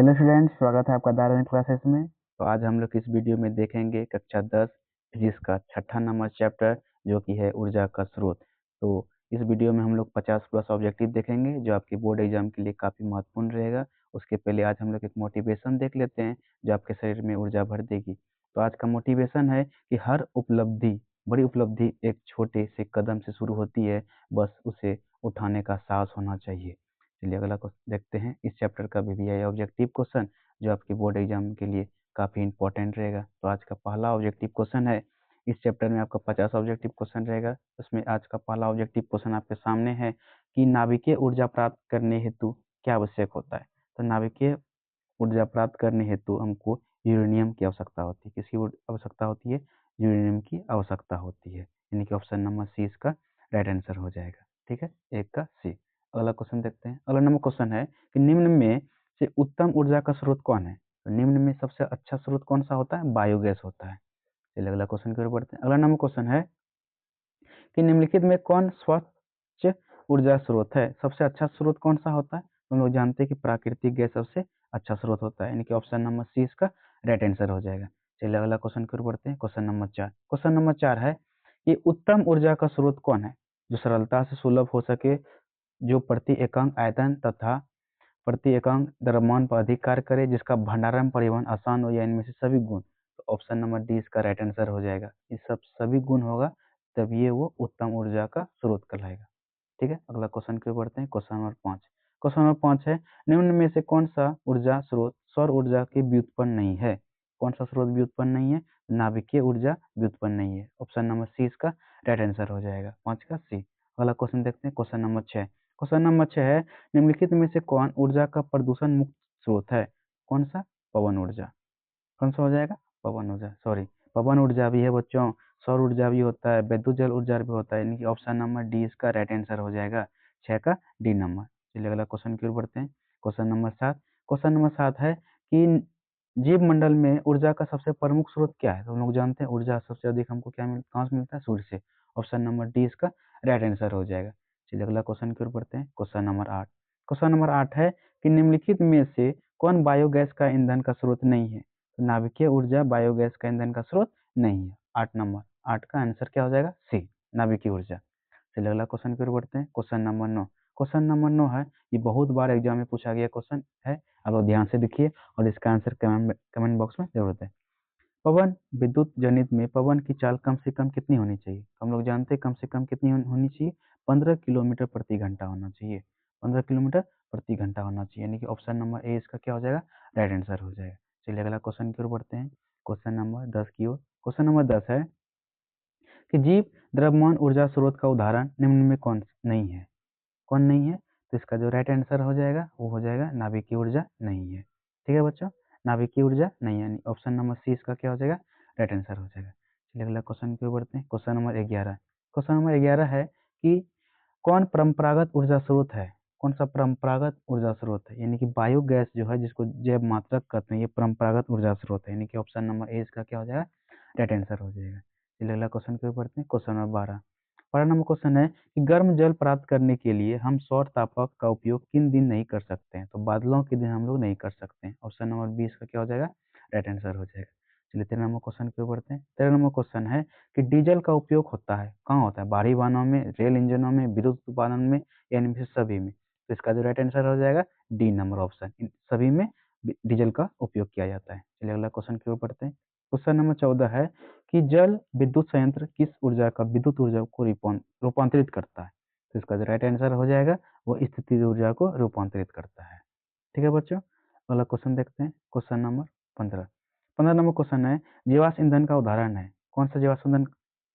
Hello students, स्वागत है आपका दार्शनिक क्लासेस में। तो आज हम लोग इस वीडियो में देखेंगे कक्षा 10 फिजिक्स का छठा नंबर चैप्टर, जो कि है ऊर्जा का स्रोत। तो इस वीडियो में हम लोग 50 प्लस ऑब्जेक्टिव देखेंगे, जो आपके बोर्ड एग्जाम के लिए काफ़ी महत्वपूर्ण रहेगा। उसके पहले आज हम लोग एक मोटिवेशन देख लेते हैं, जो आपके शरीर में ऊर्जा भर देगी। तो आज का मोटिवेशन है कि हर उपलब्धि, बड़ी उपलब्धि एक छोटे से कदम से शुरू होती है, बस उसे उठाने का साहस होना चाहिए। चलिए अगला क्वेश्चन देखते हैं। इस चैप्टर का VVI ऑब्जेक्टिव क्वेश्चन, जो आपके बोर्ड एग्जाम के लिए काफ़ी इंपॉर्टेंट रहेगा। तो आज का पहला ऑब्जेक्टिव क्वेश्चन है। इस चैप्टर में आपका 50 ऑब्जेक्टिव क्वेश्चन रहेगा। उसमें आज का पहला ऑब्जेक्टिव क्वेश्चन आपके सामने है कि नाभिकीय ऊर्जा प्राप्त करने हेतु क्या आवश्यक होता है। तो नाभिकीय ऊर्जा प्राप्त करने हेतु हमको यूरेनियम की आवश्यकता होती है। किसकी आवश्यकता होती है? यूरेनियम की आवश्यकता होती है, यानी कि ऑप्शन नंबर सी इसका राइट आंसर हो जाएगा। ठीक है, एक का सी। अगला क्वेश्चन देखते हैं। अगला नंबर क्वेश्चन है कि निम्न में से उत्तम ऊर्जा का स्रोत कौन है। तो निम्न में सबसे अच्छा स्रोत कौन सा होता है? बायोगैस होता है। चलिए अगला क्वेश्चन की ओर बढ़ते हैं। अगला नंबर क्वेश्चन है कि निम्नलिखित में कौन स्वच्छ ऊर्जा स्रोत है। सबसे अच्छा स्रोत कौन सा होता है? तो हम लोग जानते हैं कि प्राकृतिक गैस सबसे अच्छा स्रोत होता है, यानी कि ऑप्शन नंबर सी इसका राइट आंसर हो जाएगा। चलिए अगला क्वेश्चन की ओर बढ़ते हैं। Question number 4। क्वेश्चन नंबर 4 है कि उत्तम ऊर्जा का स्रोत कौन है, जो सरलता से सुलभ हो सके, जो प्रति एकांक आयतन तथा प्रति एकांक द्रव्यमान पर अधिक कार्य करे, जिसका भंडारण परिवहन आसान हो, या इनमें से सभी गुण। तो ऑप्शन नंबर डी इसका राइट आंसर हो जाएगा। ये सब सभी गुण होगा तब ये वो उत्तम ऊर्जा का स्रोत कहलाएगा। ठीक है, अगला क्वेश्चन की ओर बढ़ते हैं। Question number 5। क्वेश्चन नंबर 5 है निम्न में से कौन सा ऊर्जा स्रोत सौर ऊर्जा की व्युत्पन्न नहीं है। कौन सा स्रोत व्युत्पन्न नहीं है? नाभिकीय ऊर्जा व्युत्पन्न नहीं है। ऑप्शन नंबर सी इसका राइट आंसर हो जाएगा, 5 का सी। अगला क्वेश्चन देखते हैं। Question number 6। क्वेश्चन नंबर 6 है निम्नलिखित में से कौन ऊर्जा का प्रदूषण मुक्त स्रोत है। कौन सा? पवन ऊर्जा। कौन सा हो जाएगा? पवन ऊर्जा, सॉरी, पवन ऊर्जा भी है बच्चों, सौर ऊर्जा भी होता है, विद्युत जल ऊर्जा भी होता है, यानी कि ऑप्शन नंबर डी इसका राइट आंसर हो जाएगा, 6 का डी नंबर। चलिए अगला क्वेश्चन की ओर बढ़ते हैं। Question number 7। क्वेश्चन नंबर 7 है कि जीव मंडल में ऊर्जा का सबसे प्रमुख स्रोत क्या है। तो हम लोग जानते हैं ऊर्जा सबसे अधिक हमको कहाँ से मिलता है? सूर्य से। ऑप्शन नंबर डी इसका राइट आंसर हो जाएगा। चलिए अगला क्वेश्चन की ओर बढ़ते हैं। Question number 8। क्वेश्चन नंबर 8 है कि निम्नलिखित में से कौन बायोगैस का ईंधन का स्रोत नहीं है। तो नाभिकीय ऊर्जा बायोगैस का ईंधन का स्रोत नहीं है। 8 नंबर, 8 का आंसर क्या हो जाएगा? सी, नाभिकीय ऊर्जा। चलिए अगला क्वेश्चन की ओर बढ़ते हैं। Question number 9। क्वेश्चन नंबर 9 है, ये बहुत बार एग्जाम में पूछा गया क्वेश्चन है, आप लोग ध्यान से देखिए और इसका आंसर कमेंट बॉक्स में जरूर दें। पवन विद्युत जनित में पवन की चाल कम से कम कितनी होनी चाहिए। तो हम लोग जानते हैं कम से कम कितनी होनी चाहिए? 15 किलोमीटर प्रति घंटा होना चाहिए। 15 किलोमीटर प्रति घंटा होना चाहिए, यानी कि ऑप्शन नंबर ए इसका क्या हो जाएगा? राइट आंसर हो जाएगा। चलिए अगला क्वेश्चन की ओर बढ़ते हैं। क्वेश्चन नंबर 10 की ओर। क्वेश्चन नंबर 10 है कि जीव द्रव्यमान ऊर्जा स्रोत का उदाहरण निम्न में कौन नहीं है। कौन नहीं है? तो इसका जो राइट आंसर हो जाएगा वो हो जाएगा नाभिकीय ऊर्जा नहीं है। ठीक है बच्चों, नाभिकीय ऊर्जा नहीं है, यानी ऑप्शन नंबर सी इसका क्या हो जाएगा? राइट आंसर हो जाएगा। चलिए अगला क्वेश्चन की ओर बढ़ते हैं। Question number 11। क्वेश्चन नंबर 11 है कि कौन परंपरागत ऊर्जा स्रोत है। कौन सा परंपरागत ऊर्जा स्रोत है, यानी कि बायोगैस जो है, जिसको जैव मात्रक कहते हैं, ये परंपरागत ऊर्जा स्रोत है, यानी कि ऑप्शन नंबर ए इसका क्या हो जाएगा? राइट आंसर हो जाएगा। चलिए अगला क्वेश्चन की ओर बढ़ते हैं। Question number 12। 12 नंबर क्वेश्चन है कि गर्म जल प्राप्त करने के लिए हम सौर तापक का उपयोग किन दिन नहीं कर सकते हैं। तो बादलों के दिन हम लोग नहीं कर सकते हैं। ऑप्शन नंबर बी इसका क्या हो जाएगा? राइट आंसर हो जाएगा। चलिए 13 नंबर क्वेश्चन की ओर बढ़ते हैं। 13 नंबर क्वेश्चन है कि डीजल का उपयोग होता है कहाँ होता है? भारी वाहनों में, रेल इंजनों में, विद्युत उत्पादन में, या इनमें से सभी में। तो इसका जो राइट आंसर हो जाएगा डी नंबर ऑप्शन, इन सभी में डीजल का उपयोग किया जाता है। चलिए अगला क्वेश्चन की ओर बढ़ते हैं। क्वेश्चन नंबर 14 है कि जल विद्युत संयंत्र किस ऊर्जा का विद्युत ऊर्जा को रूपांतरित करता है। तो इसका जो राइट आंसर हो जाएगा वो स्थितिज ऊर्जा को रूपांतरित करता है। ठीक है बच्चों, अगला क्वेश्चन देखते हैं। Question number 15। 15 नंबर क्वेश्चन है जीवाश्म ईंधन का उदाहरण है। कौन सा जीवाश्म ईंधन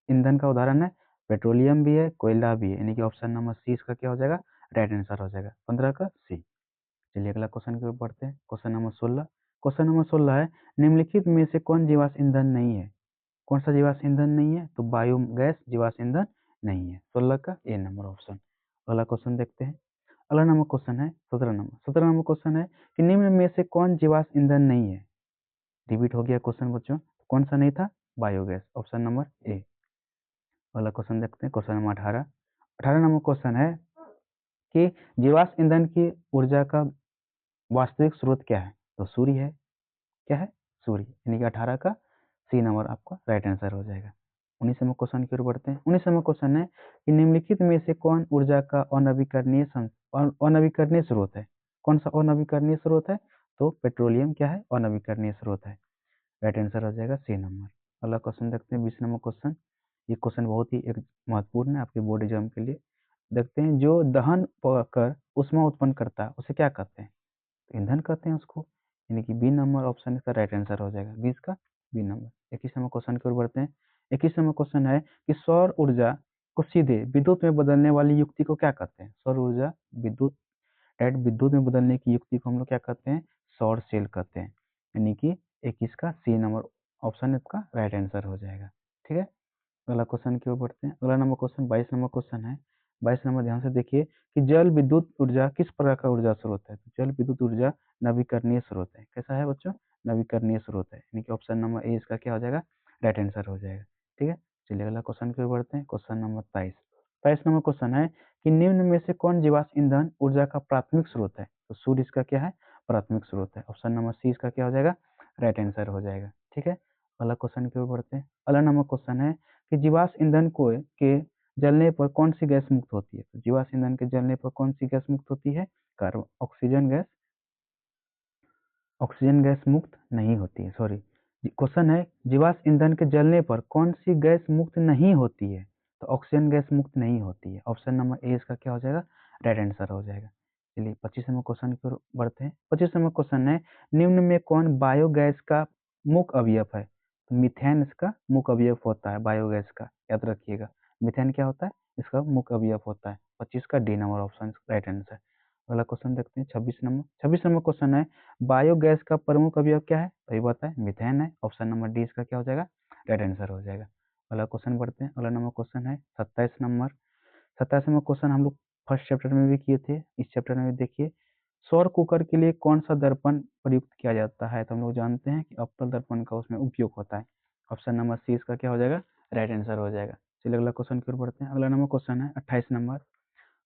ईंधन का उदाहरण है? पेट्रोलियम भी है, कोयला भी है, यानी कि ऑप्शन नंबर सी इसका क्या हो जाएगा? राइट आंसर हो जाएगा, 15 का सी। चलिए अगला क्वेश्चन की ओर बढ़ते हैं। Question number 16। क्वेश्चन नंबर 16 है निम्नलिखित में से कौन जीवाश्म ईंधन नहीं है। कौन सा जीवाश्म ईंधन नहीं है? तो बायोगैस जीवाश्म ईंधन नहीं है, 16 का ए नंबर ऑप्शन। अगला क्वेश्चन देखते हैं। अगला नंबर क्वेश्चन है 17 नंबर। 17 नंबर क्वेश्चन है कि निम्न में से कौन जीवाश्म ईंधन नहीं है। रिपीट हो गया क्वेश्चन बच्चों, कौन सा नहीं था? Biogas, option number A. अगला क्वेश्चन देखते हैं। Question number 18। 18 नंबर क्वेश्चन है कि जीवाश्म ईंधन की ऊर्जा का वास्तविक स्रोत क्या है। तो सूर्य है, क्या है, सूर्य, यानी कि 18 का सी नंबर आपका राइट आंसर हो जाएगा। 19वें क्वेश्चन की ओर बढ़ते हैं। 19वां क्वेश्चन है कि निम्नलिखित में से कौन ऊर्जा का अनवीकरणीय स्रोत है? कौन सा अनवीकरणीय स्रोत है? तो पेट्रोलियम क्या है, अनवीकरणीय स्रोत है। राइट आंसर हो जाएगा सी नंबर। अगला क्वेश्चन देखते हैं, 20 नंबर क्वेश्चन। ये क्वेश्चन बहुत ही एक महत्वपूर्ण है आपके बोर्ड एग्जाम के लिए। देखते हैं, जो दहन कर ऊष्मा उत्पन्न करता है उसे क्या कहते हैं? तो ईंधन कहते हैं उसको, यानी कि बी नंबर ऑप्शन इसका राइट आंसर हो जाएगा, 20 का बी नंबर। 21वें क्वेश्चन की ओर बढ़ते हैं। 21वां क्वेश्चन है कि सौर ऊर्जा को सीधे विद्युत में बदलने वाली युक्ति को क्या कहते हैं? सौर ऊर्जा विद्युत डायरेक्ट विद्युत में बदलने की युक्ति को हम लोग क्या कहते हैं? सौर सेल कहते हैं, यानी कि 21 का सी नंबर ऑप्शन इसका राइट आंसर हो जाएगा। ठीक है, अगला क्वेश्चन की ओर बढ़ते हैं। अगला नंबर क्वेश्चन 22 नंबर क्वेश्चन है। 22 नंबर ध्यान से देखिए कि जल विद्युत ऊर्जा किस प्रकार का ऊर्जा स्रोत है? तो जल विद्युत ऊर्जा नवीकरणीय स्रोत है। कैसा है बच्चों? नवीकरणीय स्रोत है, यानी कि ऑप्शन नंबर ए इसका क्या हो जाएगा? राइट आंसर हो जाएगा। ठीक है, चलिए अगला क्वेश्चन की ओर बढ़ते हैं। Question number 23। 23 नंबर क्वेश्चन है कि निम्न में से कौन जीवाश्म ईंधन ऊर्जा का प्राथमिक स्रोत है? तो सूर्य इसका क्या है? प्राथमिक स्रोत है। ऑप्शन नंबर सी इसका क्या हो जाएगा? राइट आंसर हो जाएगा। ठीक है, अगला क्वेश्चन की ओर बढ़ते हैं। अगला नंबर क्वेश्चन है कि जीवाश्म ईंधन को के जलने पर कौन सी गैस मुक्त होती है? तो जीवाश्म ईंधन के जलने पर कौन सी गैस मुक्त होती है? कार्बन ऑक्सीजन गैस मुक्त नहीं होती है, सॉरी। क्वेश्चन है जीवाश्म ईंधन के जलने पर कौन सी गैस मुक्त नहीं होती है? तो ऑक्सीजन गैस मुक्त नहीं होती है। ऑप्शन नंबर ए इसका क्या हो जाएगा? राइट आंसर हो जाएगा। चलिए 25वें क्वेश्चन की ओर बढ़ते हैं। 25वें क्वेश्चन है, निम्न में कौन बायोगैस का मुख्य अवयव है? तो मीथेन इसका मुख्य अवयव होता है बायोगैस का, याद रखिएगा। मीथेन क्या होता है? इसका मुख्य अवयव होता है। 25 का D number option right answer. अगला क्वेश्चन देखते हैं 26 नंबर। 26 नंबर क्वेश्चन है, बायोगैस का प्रमुख अवयव क्या है? तो ये बताए मीथेन है। ऑप्शन नंबर डी इसका क्या हो जाएगा? राइट आंसर हो जाएगा। अगला क्वेश्चन बढ़ते हैं। अगला नंबर क्वेश्चन है 27 नंबर। 27वां क्वेश्चन हम लोग फर्स्ट चैप्टर में भी किए थे, इस चैप्टर में भी देखिए। सौर कुकर के लिए कौन सा दर्पण प्रयुक्त किया जाता है? तो हम लोग जानते हैं कि अवतल दर्पण का उसमें उपयोग होता है। ऑप्शन नंबर सी इसका क्या हो जाएगा? राइट आंसर हो जाएगा। चलिए अगला क्वेश्चन की ओर बढ़ते हैं। अगला नंबर क्वेश्चन है 28 नंबर।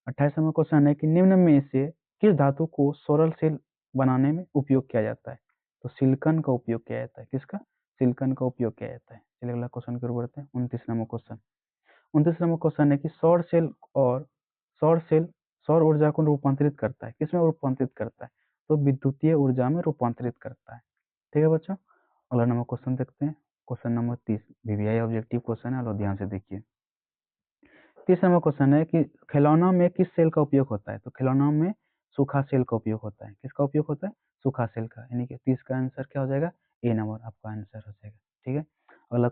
28वां क्वेश्चन है कि निम्न में से किस धातु को सोलर सेल बनाने में उपयोग किया जाता है? तो सिलिकॉन का उपयोग किया जाता है। किसका? सिलिकॉन का उपयोग किया जाता है। चलिए अगला क्वेश्चन की ओर बढ़ते हैं। 29 नंबर क्वेश्चन। 29 नंबर क्वेश्चन है कि सौर सेल सौर ऊर्जा को रूपांतरित करता है। किसमें रूपांतरित करता है? तो विद्युतीय ऊर्जा में रूपांतरित करता है। ठीक है बच्चों, अगला नंबर क्वेश्चन देखते हैं। Question number 30 VVI objective question है, और ध्यान से देखिए। 30 नंबर क्वेश्चन है कि खिलौना में किस सेल का उपयोग होता है? तो खिलौना में सूखा सेल का उपयोग होता है। किसका उपयोग होता है? सूखा सेल का, यानी कि 30 का आंसर क्या हो जाएगा? ए नंबर आपका आंसर हो जाएगा। ठीक है, अगला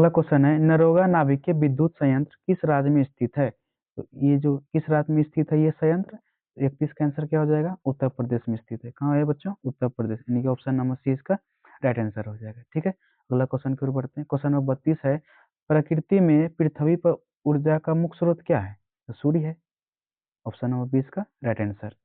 क्वेश्चन है नरोगा नाभिकीय विद्युत संयंत्र किस राज्य में स्थित है? तो ये जो किस राज्य में स्थित है ये संयंत्र? 31 का आंसर क्या हो जाएगा? उत्तर प्रदेश में स्थित है। कहाँ है बच्चों? उत्तर प्रदेश, यानी कि ऑप्शन नंबर सी इसका राइट आंसर हो जाएगा। ठीक है, अगला क्वेश्चन की ओर बढ़ते हैं। क्वेश्चन नंबर 32 है, प्रकृति में पृथ्वी पर ऊर्जा का मुख्य स्रोत क्या है? तो सूर्य है। ऑप्शन नंबर 20 का राइट आंसर।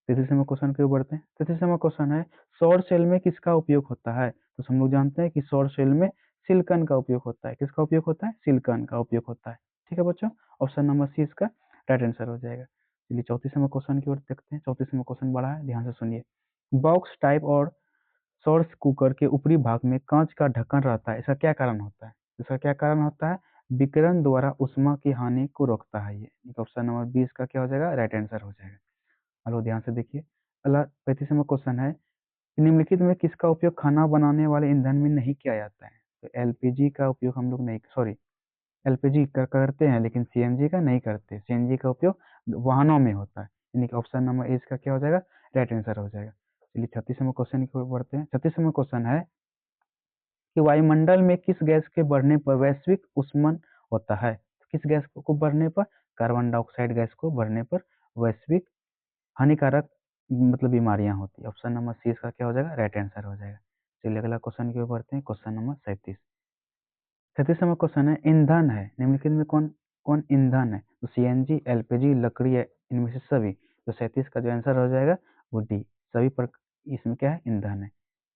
33वें क्वेश्चन की ओर बढ़ते हैं। 33वां क्वेश्चन है, सौर सेल में किसका उपयोग होता है? तो हम लोग जानते हैं कि सौर सेल में सिलिकॉन का उपयोग होता है। किसका उपयोग होता है? सिलिकॉन का उपयोग होता है। ठीक है बच्चों, ऑप्शन नंबर सी इसका राइट आंसर हो जाएगा। चलिए 34वें क्वेश्चन की ओर देखते हैं। 34वां क्वेश्चन बड़ा है, ध्यान से सुनिए। बॉक्स टाइप और सौर कुकर के ऊपरी भाग में कांच का ढक्कन रहता है, इसका क्या कारण होता है? इसका क्या कारण होता है? विकिरण द्वारा ऊष्मा की हानि को रोकता है ये। ऑप्शन नंबर 20 का क्या हो जाएगा? राइट आंसर हो जाएगा। हेलो, ध्यान से देखिए। अगला 35वां क्वेश्चन है, निम्नलिखित में किसका उपयोग खाना बनाने वाले ईंधन में नहीं किया जाता है? तो एलपीजी का उपयोग हम लोग नहीं, सॉरी, एलपीजी करते हैं लेकिन सीएनजी का नहीं करते। सीएनजी का उपयोग वाहनों में होता है, यानी कि ऑप्शन नंबर ए इसका क्या हो जाएगा? राइट आंसर हो जाएगा। चलिए 36वें क्वेश्चन की ओर बढ़ते हैं। 36वां क्वेश्चन है कि वायुमंडल में किस गैस के बढ़ने पर वैश्विक उष्मन होता है? तो किस गैस को बढ़ने पर? कार्बन डाइऑक्साइड गैस को बढ़ने पर वैश्विक हानिकारक मतलब बीमारियां होती है। ऑप्शन नंबर सी इसका क्या हो जाएगा? राइट आंसर हो जाएगा। चलिए अगला क्वेश्चन की ओर बढ़ते हैं। Question number 37। 37वां क्वेश्चन है, ईंधन है निम्नलिखित में कौन कौन ईंधन है? तो सीएनजी, एलपीजी, लकड़ी है, इनमें से सभी। तो 37 का जो आंसर हो जाएगा वो डी, सभी पर इसमें क्या है? ईंधन है।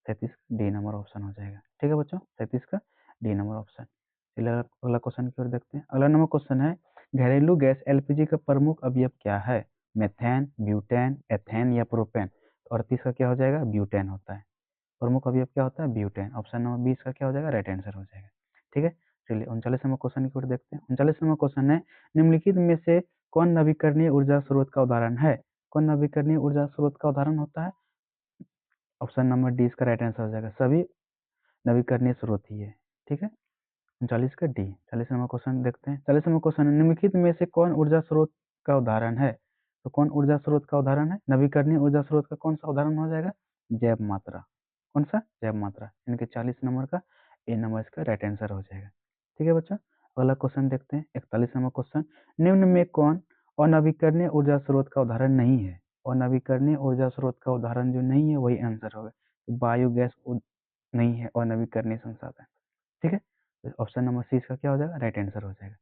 37 डी नंबर ऑप्शन हो जाएगा। ठीक है बच्चों, 37 का डी नंबर ऑप्शन। चलिए अगला क्वेश्चन की ओर देखते हैं। अगला नंबर क्वेश्चन है, घरेलू गैस एलपीजी का प्रमुख अवयव क्या है? मेथेन, ब्यूटेन, एथेन या प्रोपेन। तो 38 का क्या हो जाएगा? ब्यूटेन होता है। प्रमुख अवयव क्या होता है? ब्यूटेन। ऑप्शन नंबर 20 का क्या हो जाएगा? राइट आंसर हो जाएगा। ठीक है, चलिए 39 नंबर क्वेश्चन की ओर देखते हैं। 39 नंबर क्वेश्चन है, निम्नलिखित में से कौन नवीकरणीय ऊर्जा स्रोत का उदाहरण है? कौन नवीकरणीय ऊर्जा स्रोत का उदाहरण होता है? ऑप्शन नंबर डी इसका राइट आंसर हो जाएगा। सभी नवीकरणीय स्रोत ही है। ठीक है, 39 का डी। 40 नंबर क्वेश्चन देखते हैं। 40 नंबर क्वेश्चन है, निम्नलिखित में से कौन ऊर्जा स्रोत का उदाहरण है? तो कौन ऊर्जा स्रोत का उदाहरण है? नवीकरणीय ऊर्जा स्रोत का कौन सा उदाहरण हो जाएगा? जैव मात्रा। कौन सा? जैव मात्रा। यानी 40 नंबर का ए नंबर इसका राइट आंसर हो जाएगा। ठीक है बच्चों, अगला क्वेश्चन देखते हैं। 41 नंबर क्वेश्चन, निम्न में कौन अनवीकरणीय ऊर्जा स्रोत का उदाहरण नहीं है? अनवीकरणीय ऊर्जा स्रोत का उदाहरण जो नहीं है वही आंसर होगा। तो बायोगैस नहीं है अनवीकरणीय संसाधन। ठीक है, तो ऑप्शन नंबर सी इसका क्या हो जाएगा? राइट आंसर हो जाएगा।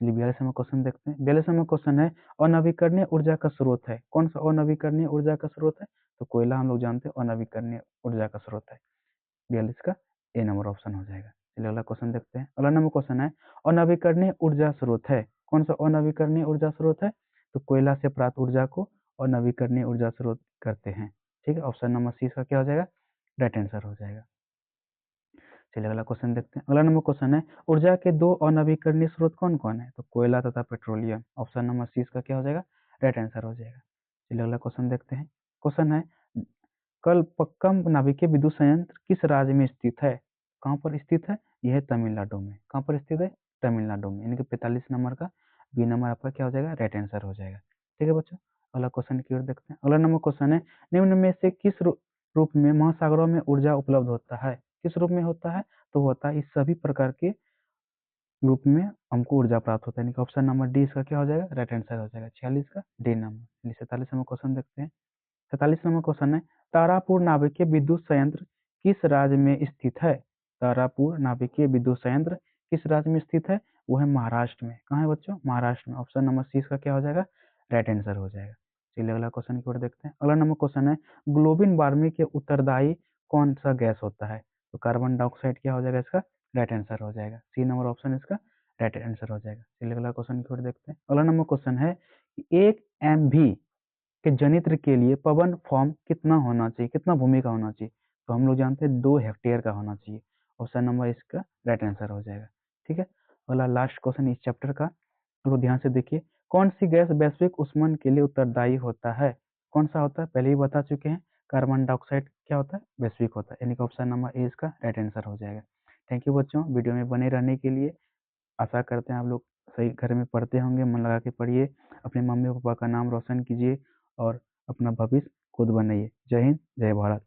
चलिए 42 नंबर क्वेश्चन देखते हैं। 42 नंबर क्वेश्चन है, अनवीकरणीय ऊर्जा का स्रोत है। कौन सा अनवीकरणीय ऊर्जा का स्रोत है? तो कोयला हम लोग जानते हैं अनवीकरणीय ऊर्जा का स्रोत है। 42 का ए नंबर ऑप्शन हो जाएगा। चलिए अगला क्वेश्चन देखते हैं। अगला नंबर क्वेश्चन है, अनवीकरणीय ऊर्जा स्रोत है। कौन सा अनवीकरणीय ऊर्जा स्रोत है? तो कोयला से प्राप्त ऊर्जा को अनवीकरणीय ऊर्जा स्रोत करते हैं। ठीक है, ऑप्शन नंबर सी इसका क्या हो जाएगा? राइट आंसर हो जाएगा। चलिए अगला क्वेश्चन देखते हैं। अगला नंबर क्वेश्चन है, ऊर्जा के दो अनवीकरणीय स्रोत कौन कौन है? तो कोयला तथा पेट्रोलियम। ऑप्शन नंबर सी इसका क्या हो जाएगा? राइट आंसर हो जाएगा। चलिए अगला क्वेश्चन देखते हैं। क्वेश्चन है, कलपक्कम नाभिकीय विद्युत संयंत्र किस राज्य में स्थित है? कहाँ पर स्थित है? यह है तमिलनाडु में। कहाँ पर स्थित है? तमिलनाडु में। यानी कि 45 नंबर का बी नंबर आपका क्या हो जाएगा? राइट आंसर हो जाएगा। ठीक है बच्चों, अगला क्वेश्चन की ओर देखते हैं। अगला नंबर क्वेश्चन है, निम्न में से किस रूप में महासागरों में ऊर्जा उपलब्ध होता है? किस रूप में होता है? तो होता है इस सभी प्रकार के रूप में हमको ऊर्जा प्राप्त होता है। यानी कि ऑप्शन नंबर डी इसका क्या हो जाएगा? राइट आंसर हो जाएगा। 46 का डी नंबर। 47 नंबर क्वेश्चन देखते हैं। 47 नंबर क्वेश्चन है, तारापुर नाभिकीय विद्युत संयंत्र किस राज्य में स्थित है? तारापुर नाभिकीय विद्युत संयंत्र किस राज्य में स्थित है? वो है महाराष्ट्र में। कहाँ है बच्चों? महाराष्ट्र में। ऑप्शन नंबर सी इसका क्या हो जाएगा? राइट आंसर हो जाएगा। चलिए अगला क्वेश्चन की ओर देखते हैं। अगला नंबर क्वेश्चन है, ग्लोबिन वार्मिंग के उत्तरदायी कौन सा गैस होता है? तो कार्बन डाइऑक्साइड क्या हो जाएगा इसका? राइट आंसर हो जाएगा। सी नंबर ऑप्शन इसका राइट आंसर हो जाएगा। चलिए अगला क्वेश्चन की ओर देखते हैं। अगला नंबर क्वेश्चन है, 1 MV के जनित्र के लिए पवन फॉर्म कितना होना चाहिए? कितना भूमि का होना चाहिए? तो हम लोग जानते हैं 2 हेक्टेयर का होना चाहिए। ऑप्शन नंबर इसका राइट आंसर हो जाएगा। ठीक है, अगला लास्ट क्वेश्चन इस चैप्टर का, तो ध्यान से देखिए। कौन सी गैस वैश्विक ऊष्मन के लिए उत्तरदायी होता है? कौन सा होता है? पहले ही बता चुके हैं। कार्बन डाइऑक्साइड क्या होता है? वैश्विक होता है। यानी कि ऑप्शन नंबर ए इसका राइट आंसर हो जाएगा। थैंक यू बच्चों, वीडियो में बने रहने के लिए। आशा करते हैं आप लोग सही घर में पढ़ते होंगे, मन लगा के पढ़िए, अपने मम्मी पापा का नाम रोशन कीजिए और अपना भविष्य खुद बनाइए। जय हिंद, जय भारत।